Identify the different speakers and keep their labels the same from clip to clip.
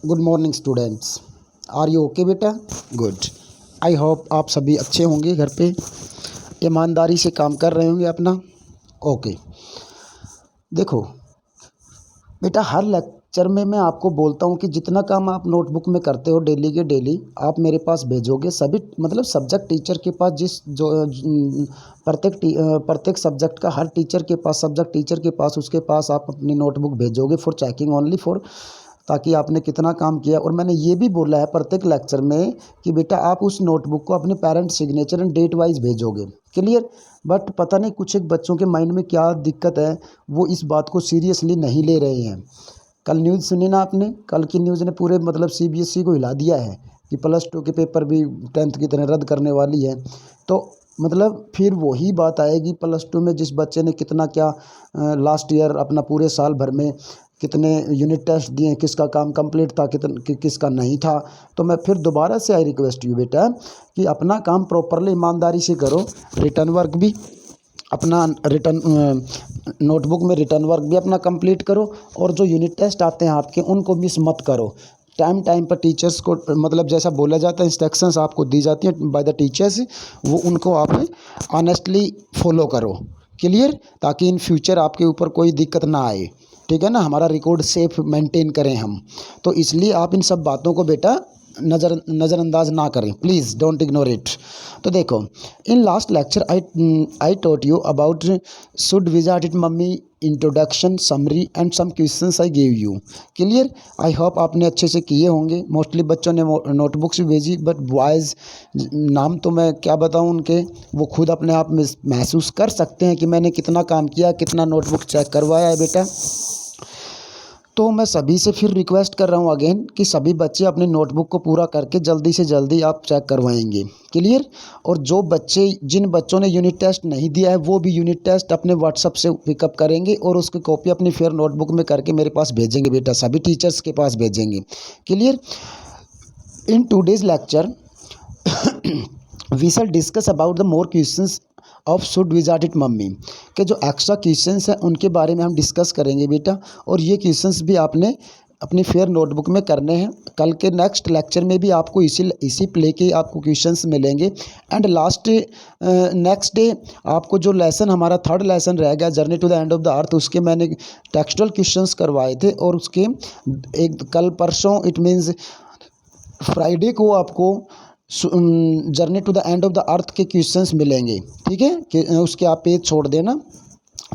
Speaker 1: Good morning students. Are you okay बेटा? Good. I hope आप सभी अच्छे होंगे, घर पे ईमानदारी से काम कर रहे होंगे अपना। ओके। देखो बेटा, हर लेक्चर में मैं आपको बोलता हूँ कि जितना काम आप नोटबुक में करते हो डेली के डेली आप मेरे पास भेजोगे। सभी मतलब सब्जेक्ट टीचर के पास प्रत्येक सब्जेक्ट का हर टीचर के पास, सब्जेक्ट टीचर के पास, उसके पास आप अपनी नोटबुक भेजोगे फॉर चेकिंग ओनली, फॉर ताकि आपने कितना काम किया। और मैंने ये भी बोला है प्रत्येक लेक्चर में कि बेटा आप उस नोटबुक को अपने parent signature and date wise भेजोगे। क्लियर? बट पता नहीं कुछ एक बच्चों के माइंड में क्या दिक्कत है, वो इस बात को सीरियसली नहीं ले रहे हैं। कल न्यूज़ सुनी ना आपने? कल की न्यूज़ ने पूरे मतलब सीबीएसई को हिला दिया है कि +2 के पेपर भी 10th की तरह रद्द करने वाली है। तो मतलब फिर वही बात आएगी, +2 में जिस बच्चे ने कितना क्या लास्ट ईयर अपना पूरे साल भर में कितने यूनिट टेस्ट दिए, किसका काम कंप्लीट था, किसका नहीं था। तो मैं फिर दोबारा से आई रिक्वेस्ट यू बेटा कि अपना काम प्रॉपरली ईमानदारी से करो। रिटर्न वर्क भी अपना नोटबुक में रिटर्न वर्क भी अपना कंप्लीट करो, और जो यूनिट टेस्ट आते हैं आपके उनको मिस मत करो। टाइम टाइम पर टीचर्स को मतलब जैसा बोला जाता है, इंस्ट्रक्शंस आपको दी जाती हैं बाय द टीचर्स, वो उनको आप ऑनेस्टली फॉलो करो। क्लियर? ताकि इन फ्यूचर आपके ऊपर कोई दिक्कत ना आए। ठीक है ना? हमारा रिकॉर्ड सेफ मेंटेन करें हम। तो इसलिए आप इन सब बातों को बेटा नज़रअंदाज ना करें, प्लीज़ डोंट इग्नोर इट। तो देखो, in last lecture I taught you about should visit it mummy introduction summary and some questions I give you. Clear? I hope आपने अच्छे से किए होंगे। मोस्टली बच्चों ने नोटबुक्स भी भेजी, बट बॉयज़ नाम तो मैं क्या बताऊं उनके, वो खुद अपने आप में महसूस कर सकते हैं कि मैंने कितना काम किया, कितना नोटबुक चेक करवाया है बेटा। तो मैं सभी से फिर रिक्वेस्ट कर रहा हूँ अगेन कि सभी बच्चे अपनी नोटबुक को पूरा करके जल्दी से जल्दी आप चेक करवाएंगे। क्लियर? और जिन बच्चों ने यूनिट टेस्ट नहीं दिया है वो भी यूनिट टेस्ट अपने व्हाट्सअप से पिकअप करेंगे और उसकी कॉपी अपनी फिर नोटबुक में करके मेरे पास भेजेंगे बेटा, सभी टीचर्स के पास भेजेंगे। Clear? In today's lecture we shall discuss about the more questions of should visit it mummy के जो एक्स्ट्रा क्वेश्चंस हैं उनके बारे में हम डिस्कस करेंगे बेटा। और ये क्वेश्चंस भी आपने अपनी फेयर नोटबुक में करने हैं। कल के नेक्स्ट लेक्चर में भी आपको इसी प्ले के आपको क्वेश्चंस मिलेंगे। एंड लास्ट नेक्स्ट डे आपको जो लेसन हमारा थर्ड लेसन रह गया, journey to the end of the earth, उसके मैंने टेक्सचुअल क्वेश्चंस करवाए थे, और उसके कल परसों इट मीन्स फ्राइडे को आपको journey to the end of the earth के क्वेश्चंस मिलेंगे। ठीक है? कि उसके आप पेज छोड़ देना।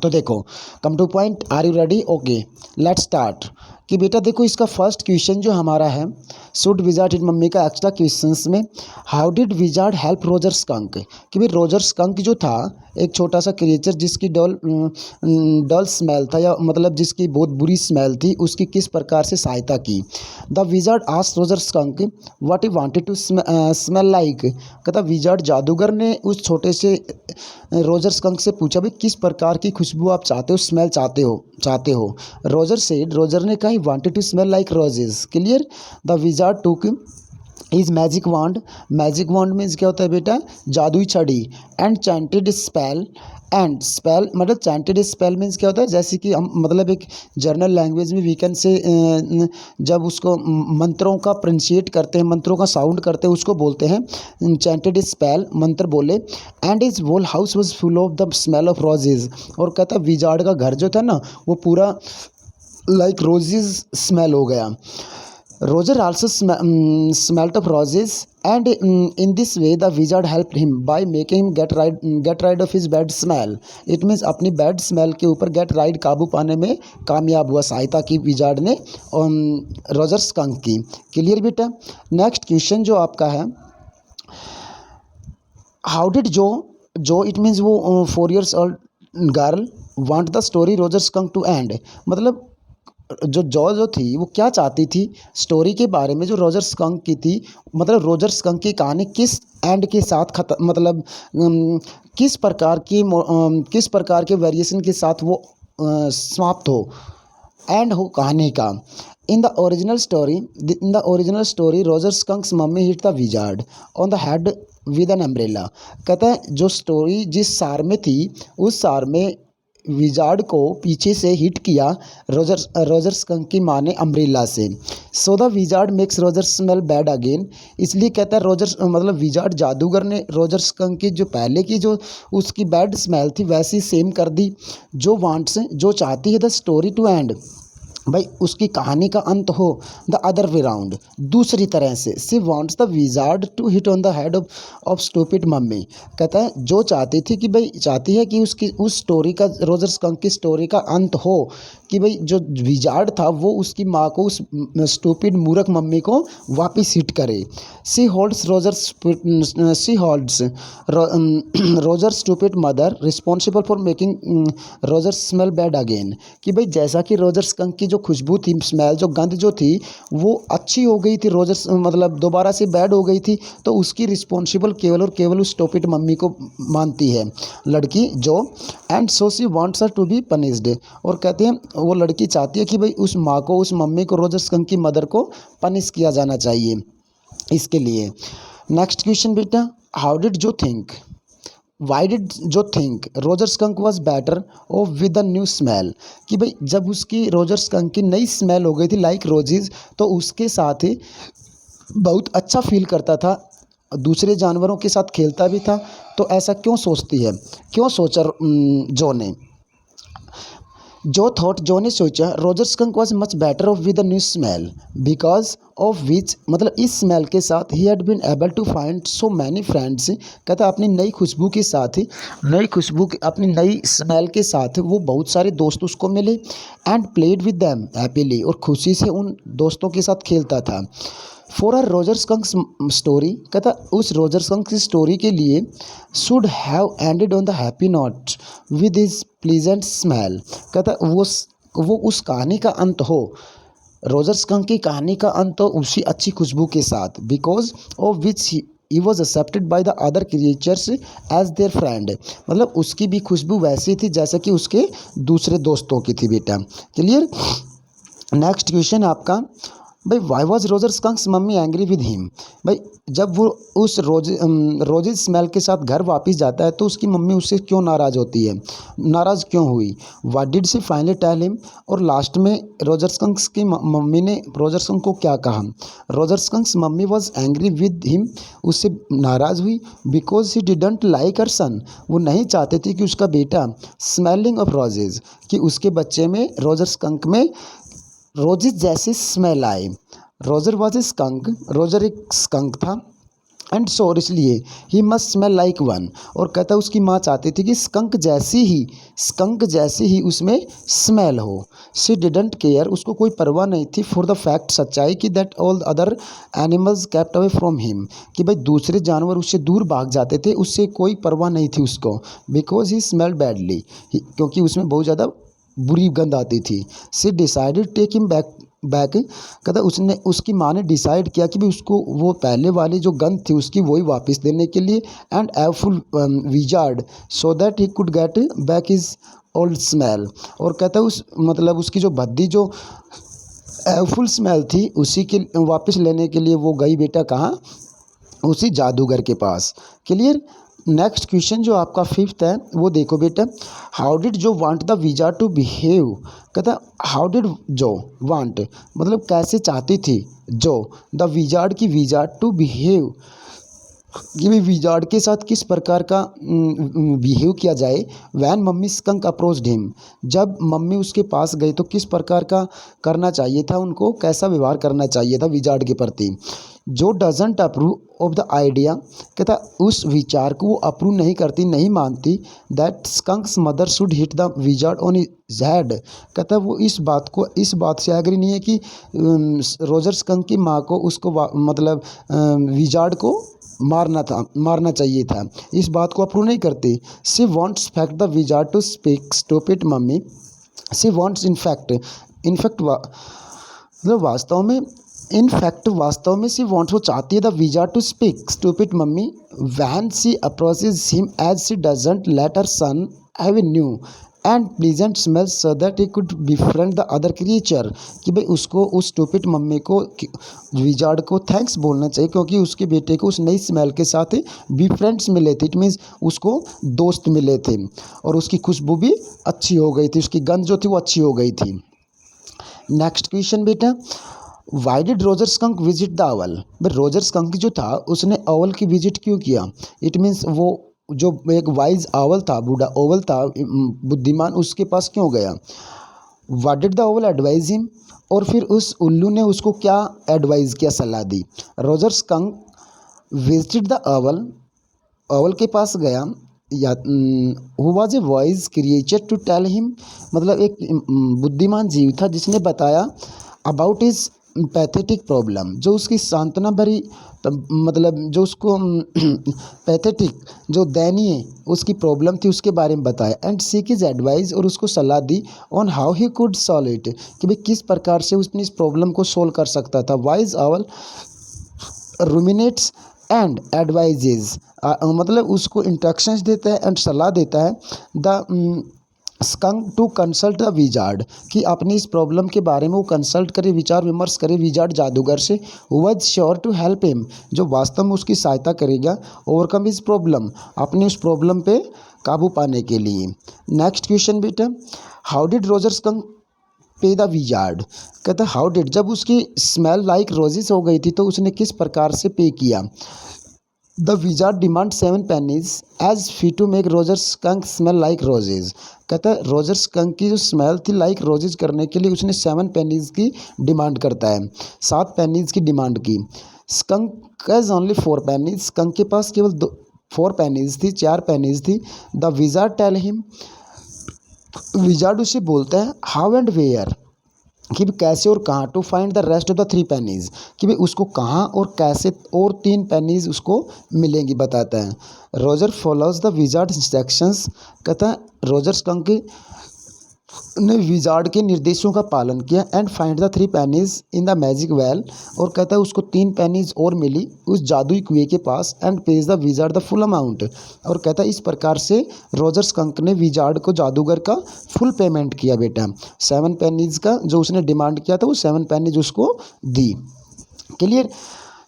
Speaker 1: तो देखो, come to point, are you ready? Okay, let's start. कि बेटा देखो, इसका फर्स्ट क्वेश्चन जो हमारा है शुड विजिट इट मम्मी का एक्स्ट्रा क्वेश्चंस में, how did wizard help Roger skunk. कि भाई रोजर स्कंक जो था एक छोटा सा क्रिएचर जिसकी डल स्मेल था, या मतलब जिसकी बहुत बुरी स्मेल थी, उसकी किस प्रकार से सहायता की। The wizard asked Roger skunk what he wanted to smell like. कहता विजार्ड जादूगर ने उस छोटे से रोजर स्कंक से पूछा भाई किस प्रकार की खुशबू आप चाहते हो, स्मेल चाहते हो। रोजर ने कहा wanted to smell like roses. Clear? The wizard took is magic wand. Magic wand means क्या होता है बेटा? जादुई छड़ी। And chanted spell. And spell मतलब चैंटेड स्पेल मीन्स क्या होता है? जैसे कि हम मतलब एक जर्नल लैंग्वेज में वीकेंड से जब उसको मंत्रों का प्रोनाउंसिएट करते हैं, मंत्रों का साउंड करते हैं, उसको बोलते हैं चैंटेड स्पेल, मंत्र बोले। And is whole house was full of the smell of roses. और कहता विजार्ड का घर जो था ना वो पूरा लाइक रोजेज स्मेल हो गया। Roger also smelt of roses, and in this way the wizard helped him by making him get rid of his bad smell. It means अपनी bad smell के ऊपर get rid काबू पाने में कामयाब हुआ, सहायता की विजार्ड ने रोजर स्कंक की। क्लियर बेटा? नेक्स्ट क्वेश्चन जो आपका है, how did Jo it means वो 4 years old girl want the story Roger skunk to end. मतलब जो थी वो क्या चाहती थी स्टोरी के बारे में जो रोजर स्कंक की थी, मतलब रोजर स्कंक की कहानी किस एंड के साथ मतलब किस प्रकार के वेरिएशन के साथ वो समाप्त हो, एंड हो कहानी का। In the original story Roger Skunk's mummy hit the wizard on the head with an umbrella. कहता है जो स्टोरी जिस सार में थी उस सार में विजार्ड को पीछे से हिट किया रोजर स्कंक की माँ ने अम्ब्रेला से। So the wizard makes Roger smell bad again. इसलिए कहता है रोजर मतलब विजार्ड जादूगर ने रोजर स्कंक की जो पहले की जो उसकी बैड स्मेल थी वैसी सेम कर दी। जो वांट्स जो चाहती है द स्टोरी टू एंड, भाई उसकी कहानी का अंत हो द अदर वे राउंड, दूसरी तरह से। She wants the wizard to hit on the head of stupid mummy. कहता है जो चाहती थी कि भाई चाहती है कि उसकी उस स्टोरी का रोजर स्कंक की स्टोरी का अंत हो कि भाई जो विजार्ड था वो उसकी माँ को उस स्टूपिड मूर्ख मम्मी को वापस हिट करे। She holds Roger stupid mother responsible for making Roger smell bad again. कि भाई जैसा कि रोजर स्कंक की जो खुशबू थी, स्मेल जो गंध जो थी वो अच्छी हो गई थी, रोजर मतलब दोबारा से बैड हो गई थी, तो उसकी रिस्पॉन्सिबल केवल और केवल उस स्टूपिड मम्मी को मानती है लड़की जो। And so she wants her to be punished. और कहते हैं वो लड़की चाहती है कि भाई उस माँ को, उस मम्मी को, रोजर स्कंक की मदर को पनिश किया जाना चाहिए इसके लिए। नेक्स्ट क्वेश्चन बेटा, हाउ डिड जो थिंक, वाई डिड जो think Roger skunk was better और विद अ न्यू स्मेल। कि भाई जब उसकी रोजर स्कंक की नई स्मेल हो गई थी लाइक रोजेज, तो उसके साथ ही बहुत अच्छा फील करता था, दूसरे जानवरों के साथ खेलता भी था। तो ऐसा क्यों सोचती है, क्यों सोचा जो ने, जो ने सोचा Roger skunk was much better off with a new smell because of which, मतलब इस स्मेल के साथ he had been able to find so many friends. कहता अपनी नई खुशबू के साथ ही, अपनी नई स्मेल के साथ वो बहुत सारे दोस्त उसको मिले। And played with them happily, और खुशी से उन दोस्तों के साथ खेलता था। For a Roger skunk story, कहता उस रोजर स्कंक की स्टोरी के लिए should have ended on the happy note with his pleasant smell. कहता वो उस कहानी का अंत हो, रोजर स्कंक की कहानी का अंत हो उसी अच्छी खुशबू के साथ, because of which he was accepted by the other creatures as their friend. मतलब उसकी भी खुशबू वैसी थी जैसे कि उसके दूसरे दोस्तों की थी बेटा। क्लियर। नेक्स्ट क्वेश्चन आपका, भाई why was Roger Skunk's mummy angry with him. भाई जब वो उस रोजेज स्मेल के साथ घर वापस जाता है तो उसकी मम्मी उससे क्यों नाराज़ होती है, नाराज़ क्यों हुई। What did she finally tell him, और लास्ट में रोजर स्कंक्स की मम्मी ने रोजर स्कंक को क्या कहा। Roger Skunk's mummy was angry with him, उससे नाराज़ हुई because he didn't like her son, वो नहीं चाहते थे कि उसका बेटा स्मेलिंग ऑफ रोजेज, कि उसके बच्चे में रोजर स्कंक में रोजेज जैसी स्मेल आए। Roger was a skunk, Roger एक स्कंक था। एंड सो इसलिए he must smell like one, और कहता उसकी माँ चाहती थी कि स्कंक जैसी ही उसमें स्मेल हो। शी डिडंट केयर, उसको कोई परवाह नहीं थी फॉर द फैक्ट, सच्चाई की, that all other animals kept away from him, कि भाई दूसरे जानवर उससे दूर भाग जाते थे, उससे कोई परवाह नहीं थी उसको। बिकॉज ही स्मेल्ड बैडली, क्योंकि उसमें बहुत ज़्यादा बुरी गंध आती थी। सी डिसाइडेड टेक हिम बैक, कहता उसकी माँ ने डिसाइड किया कि भी उसको वो पहले वाली जो गंध थी उसकी वही वापस देने के लिए। And awful wizard so that he could get back his old smell, और कहता मतलब उसकी जो भद्दी जो एवफुल स्मेल थी उसी के वापस लेने के लिए वो गई बेटा कहाँ, उसी जादूगर के पास। क्लियर। नेक्स्ट क्वेश्चन जो आपका फिफ्थ है वो देखो बेटा, how did Jo want the wizard to behave. कहता हाउ डिड जो वांट, मतलब कैसे चाहती थी जो द विजार्ड की विजार्ड टू बिहेव, कि भी विजार्ड के साथ किस प्रकार का बिहेव किया जाए। When mummy skunk approached him, जब मम्मी उसके पास गई तो किस प्रकार का करना चाहिए था, उनको कैसा व्यवहार करना चाहिए था विजार्ड के प्रति। जो doesn't approve of the idea, कहता उस विचार को वो अप्रूव नहीं करती, नहीं मानती, that Skunk's mother should hit the wizard on his head. कहता वो इस बात से एग्री नहीं है कि रोजर स्कंक की माँ को उसको मतलब विजार्ड को मारना चाहिए था, इस बात को अप्रूव नहीं करती। She wants fact the wizard to speak stupid mummy, she wants in fact मतलब वास्तव में सी वॉन्ट्स, वो चाहती है the wizard to speak stupid mummy when she approaches him as she doesn't let her son have a new and pleasant smell so that he could befriend the other creature, कि भाई उसको उस stupid mummy को wizard को thanks बोलना चाहिए क्योंकि उसके बेटे को उस नई स्मेल के साथ बिफ्रेंड्स मिले थे। इट मीन्स उसको दोस्त मिले थे और उसकी खुशबू भी अच्छी हो गई थी, उसकी गंध जो थी वो अच्छी हो गई थी। नेक्स्ट क्वेश्चन बेटा, why did Roger Skunk visit the owl. भाई रोजर स्कंक जो था उसने अवल की विजिट क्यों किया। इट मीन्स वो जो एक वाइज अवल था, बूढ़ा ओवल था, बुद्धिमान, उसके पास क्यों गया। What did the Oval advise him, और फिर उस उल्लू ने उसको क्या एडवाइस किया, सलाह दी। Roger skunk visited the owl, owl के पास गया, या who was a wise creature to tell him, मतलब एक बुद्धिमान जीव था जिसने बताया अबाउट हिज पैथेटिक प्रॉब्लम, जो उसकी सांत्वना भरी, मतलब जो उसको पैथेटिक, जो दयनीय उसकी प्रॉब्लम थी उसके बारे में बताया। एंड सीक हिज एडवाइस, और उसको सलाह दी on how he could solve it, कि भाई किस प्रकार से उसने इस प्रॉब्लम को सोल्व कर सकता था। Wise owl ruminates and advises, मतलब उसको इंस्ट्रक्शंस देता है एंड सलाह देता है। The skunk to consult the wizard, कि अपनी इस प्रॉब्लम के बारे में वो कंसल्ट करे, विचार विमर्श करे विजार्ड जादूगर से। Was sure to help him, जो वास्तव में उसकी सहायता करेगा ओवरकम हिज प्रॉब्लम, अपनी उस प्रॉब्लम पे काबू पाने के लिए। नेक्स्ट क्वेश्चन बेटा, हाउ डिड रोजर स्कंक पे द विजार्ड। कहता है हाउ डिड, जब उसकी स्मेल लाइक रोजेस हो गई थी तो उसने किस प्रकार से पे किया। The wizard demand 7 pennies as fee to make Roger skunk smell like roses. कहता है रोजर स्कंक की जो स्मेल थी लाइक रोजेज करने के लिए उसने 7 pennies की डिमांड करता है, 7 pennies की डिमांड की। Skunk has only 4 pennies, skunk के पास केवल 4 pennies थी, 4 pennies थी। The wizard tell him, wizard उसे बोलता है हाउ एंड वेयर, कि भी कैसे और कहाँ, to find the rest of the 3 pennies, कि भाई उसको कहाँ और कैसे और 3 pennies उसको मिलेंगी बताता है। Roger follows the wizard instructions, कहता है रोजर स्कंक ने विजार्ड के निर्देशों का पालन किया। And find the 3 pennies in the magic well, और कहता है उसको 3 pennies और मिली उस जादुई कुएं के पास। And pays the wizard the full amount, और कहता है इस प्रकार से रोजर स्कंक ने विजार्ड को, जादूगर का फुल पेमेंट किया बेटा। 7 pennies का जो उसने डिमांड किया था वो 7 pennies उसको दी। Clear.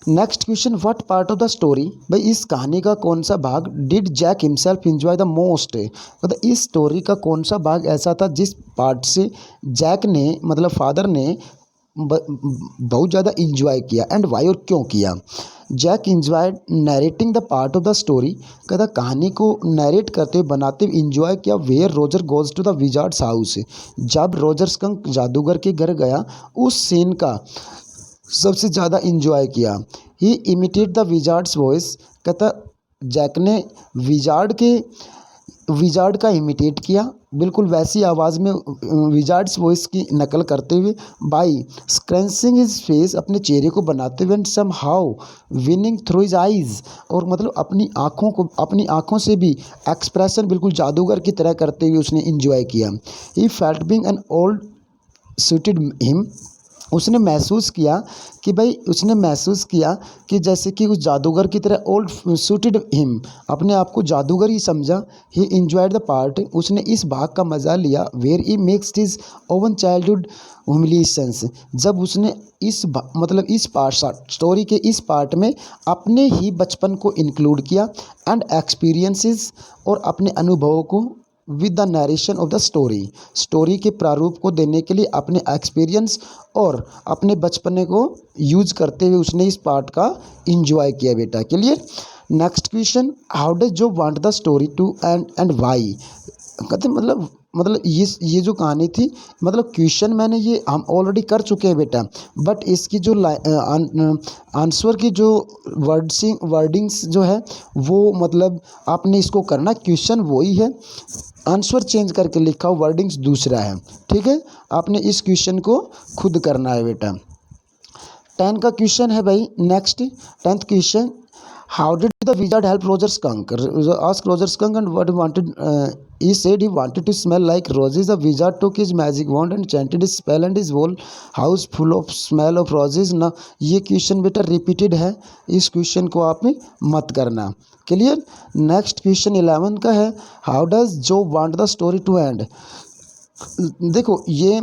Speaker 1: Next question, what part of the story, भाई इस कहानी का कौन सा भाग did Jack himself enjoy the most, मतलब इस स्टोरी का कौन सा भाग ऐसा था जिस पार्ट से जैक ने, मतलब फादर ने बहुत ज़्यादा इंजॉय किया। एंड वाई, और क्यों किया। Jack enjoyed narrating the part of the story, कहता कहानी को नरेट करते हुए, बनाते हुए इंजॉय किया। Where Roger goes to the wizard's house, जब रोजर स्कंक जादूगर के घर गया उस सीन का सबसे ज़्यादा इंजॉय किया। ही इमिटेड द विजार्ड्स वॉइस, कहता जैक ने विजार्ड का इमिटेट किया, बिल्कुल वैसी आवाज़ में विजार्ड्स वॉइस की नकल करते हुए। बाई स्क्रैचिंग हिज फेस, अपने चेहरे को बनाते हुए। And somehow winning through his eyes, और मतलब अपनी आँखों से भी एक्सप्रेशन बिल्कुल जादूगर की तरह करते हुए उसने इंजॉय किया। He felt being an old suited him, उसने महसूस किया कि जैसे कि उस जादूगर की तरह ओल्ड सूटेड हिम, अपने आप को जादूगर ही समझा। ही इंजॉयड द पार्ट, उसने इस भाग का मज़ा लिया। Where he makes his own childhood humiliations, जब उसने इस पार्ट स्टोरी के इस पार्ट में अपने ही बचपन को इंक्लूड किया। एंड एक्सपीरियंसेस, और अपने अनुभवों को with the narration of the story के प्रारूप को देने के लिए अपने एक्सपीरियंस और अपने बचपने को यूज करते हुए उसने इस पार्ट का इंजॉय किया बेटा। Clear. Next question, how does Jo want the story to end why, कहते मतलब ये जो कहानी थी, मतलब क्वेश्चन मैंने ये हम ऑलरेडी कर चुके हैं बेटा, बट इसकी जो आंसर की जो वर्डिंग्स जो है वो, मतलब आपने इसको करना, क्वेश्चन वही है, आंसर चेंज करके लिखा हो, वर्डिंग्स दूसरा है। ठीक है, आपने इस क्वेश्चन को खुद करना है बेटा। 10 का क्वेश्चन है भाई। Next 10th question, how did The wizard helped Roger Skunk. Asked Roger Skunk and what he wanted. He said he wanted to smell like roses. The wizard took his magic wand and chanted his spell and his whole house full of smell of roses. ना ये question बेटा repeated है, इस question को आपने मत करना। Clear. Next question 11 का है, how does Jo want the story to end. देखो ये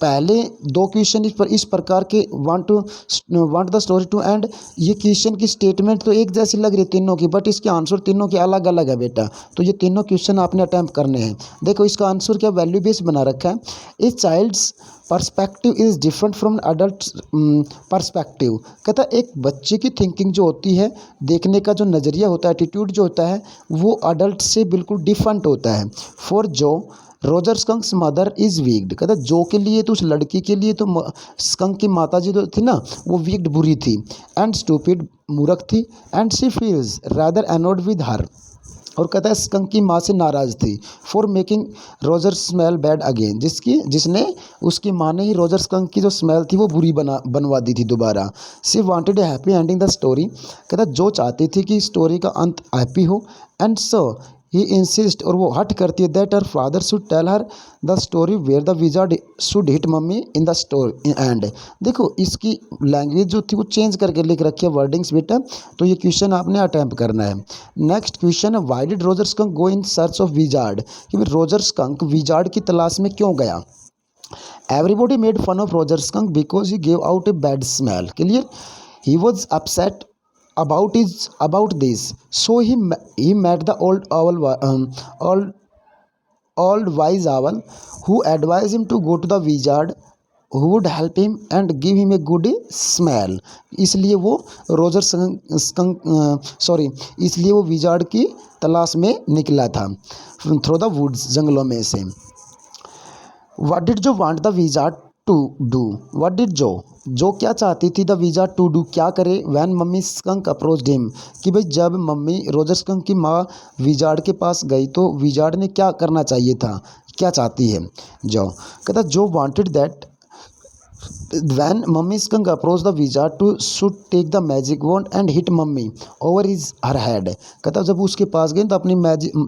Speaker 1: पहले दो क्वेश्चन इस प्रकार के want the story to end, ये क्वेश्चन की स्टेटमेंट तो एक जैसी लग रही है तीनों की, बट इसके आंसर तीनों के अलग अलग है बेटा। तो ये तीनों क्वेश्चन आपने अटैम्प्ट करने हैं। देखो इसका आंसर क्या वैल्यू बेस्ड बना रखा है। A child's perspective is different from adult perspective. कहता है एक बच्चे की थिंकिंग जो होती है, देखने का जो नज़रिया होता है, एटीट्यूड जो होता है, वो अडल्ट से बिल्कुल डिफरेंट होता है। फॉर जो रोजर स्कंक्स मदर इज़ वीक्ड। कहता जो के लिए तो उस लड़की के लिए तो स्कंक की माता जी जो थी ना, वो वीक्ड बुरी थी, एंड स्टूपिड मूर्ख थी, and she feels rather anode with her. और कहता है स्कंक की माँ से नाराज़ थी, for making Roger smell bad again, जिसने उसकी माँ ने ही रोजर स्कंक की जो स्मेल थी वो बुरी बनवा दी थी दोबारा। She wanted A happy ending the story. कहता जो चाहती थी कि स्टोरी का अंत हैप्पी हो, एंड सो ही इंसिस्ट, और वो हट करती है, that her father should tell her the story where the wizard should hit mummy in the story end. देखो इसकी लैंग्वेज जो थी वो चेंज करके लिख रखी है वर्डिंग्स बेटा, तो ये क्वेश्चन आपने अटैम्प्ट करना है। नेक्स्ट क्वेश्चन है, why did Roger skunk go in search of wizard, कि भाई रोजर स्कंक विजार्ड की तलाश में क्यों गया। Everybody made fun of Roger skunk because he gave out a bad smell. Clear. He was upset about this, so he met the old wise owl who advised him to go to the wizard who would help him and give him a good smell। इसलिए वो इसलिए वो wizard की तलाश में निकला था, through the woods, जंगलों में से। What did Jo want the wizard to do. What did Jo क्या चाहती थी द विजार्ड टू डू, क्या करे। When mummy skunk approached him, कि भाई जब मम्मी रोजर स्कंक की माँ विजार्ड के पास गई तो विजार्ड ने क्या करना चाहिए था, क्या चाहती है जो। कहता Jo wanted that when mummy skunk approach the wizard to should take the magic wand and hit mummy over is her head. कहता जब उसके पास गए तो अपनी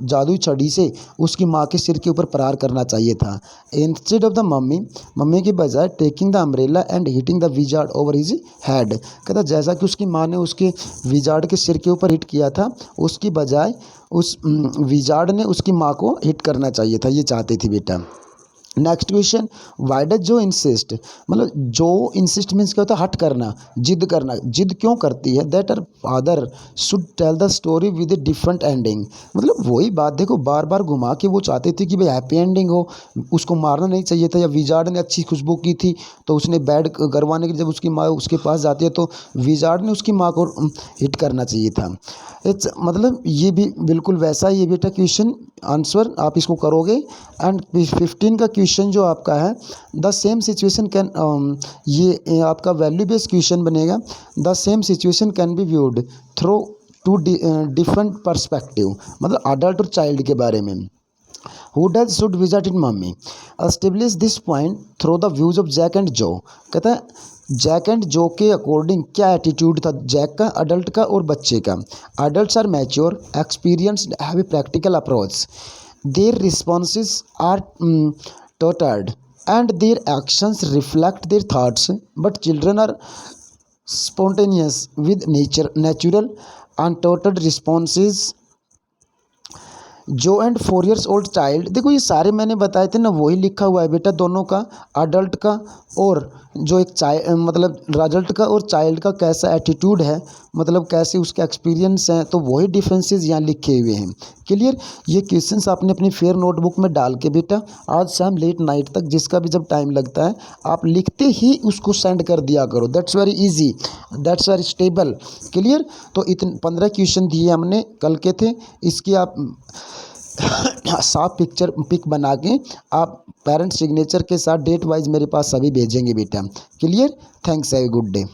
Speaker 1: जादुई छड़ी से उसकी माँ के सिर के ऊपर प्रहार करना चाहिए था। इंस्टेड ऑफ द मम्मी के बजाय taking the umbrella and hitting the wizard over his head. कहता जैसा कि उसकी माँ ने उसके विजार्ड के सिर के ऊपर हिट किया था, उसकी बजाय उस विजार्ड ने उसकी माँ को हिट करना चाहिए था, ये चाहती थी बेटा। नेक्स्ट क्वेश्चन, वाई डज जो इंसिस्ट, मतलब जो इंसिस्ट मीन्स क्या होता है, हट करना, जिद करना। जिद क्यों करती है, that her father should tell the story with a different ending. मतलब वही बात देखो बार बार घुमा के वो चाहती थी कि भाई हैप्पी एंडिंग हो, उसको मारना नहीं चाहिए था। या विजार्ड ने अच्छी खुशबू की थी तो उसने बैड करवाने के लिए जब उसकी माँ उसके पास जाती है तो विजार्ड ने उसकी माँ को हिट करना चाहिए था। मतलब ये भी बिल्कुल वैसा ही है बेटा क्वेश्चन आंसर, आप इसको करोगे। एंड 15 का क्वेश्चन जो आपका है, द सेम सिचुएशन कैन, ये आपका वैल्यू बेस्ड क्वेश्चन बनेगा। The same situation can be viewed through two different perspective, मतलब अडल्ट और चाइल्ड के बारे में। Who does should visit in मम्मी, establish this point through the views of Jack and Jo. कहता है जैक एंड जो के अकॉर्डिंग क्या एटीट्यूड था जैक का, अडल्ट का और बच्चे का। Adults are mature, experienced, have a practical approach, their responses are tutored and their actions reflect their thoughts, but children are spontaneous with natural untutored responses. Jo and 4 years old child, देखो ये सारे मैंने बताए थे ना, वही लिखा हुआ है बेटा दोनों का, अडल्ट का और जो एक मतलब अडल्ट का और चाइल्ड का कैसा एटीट्यूड है, मतलब कैसे उसके एक्सपीरियंस हैं, तो वही डिफरेंसेस यहाँ लिखे हुए हैं। क्लियर। ये क्वेश्चंस आपने अपनी फेयर नोटबुक में डाल के बेटा आज शाम लेट नाइट तक, जिसका भी जब टाइम लगता है, आप लिखते ही उसको सेंड कर दिया करो। That's very easy, that's very stable. Clear. तो इतने 15 क्वेश्चन दिए हमने कल के थे, इसकी आप साफ पिक बना के आप पेरेंट्स सिग्नेचर के साथ डेट वाइज मेरे पास सभी भेजेंगे बेटा। Clear. Thanks, have a good day.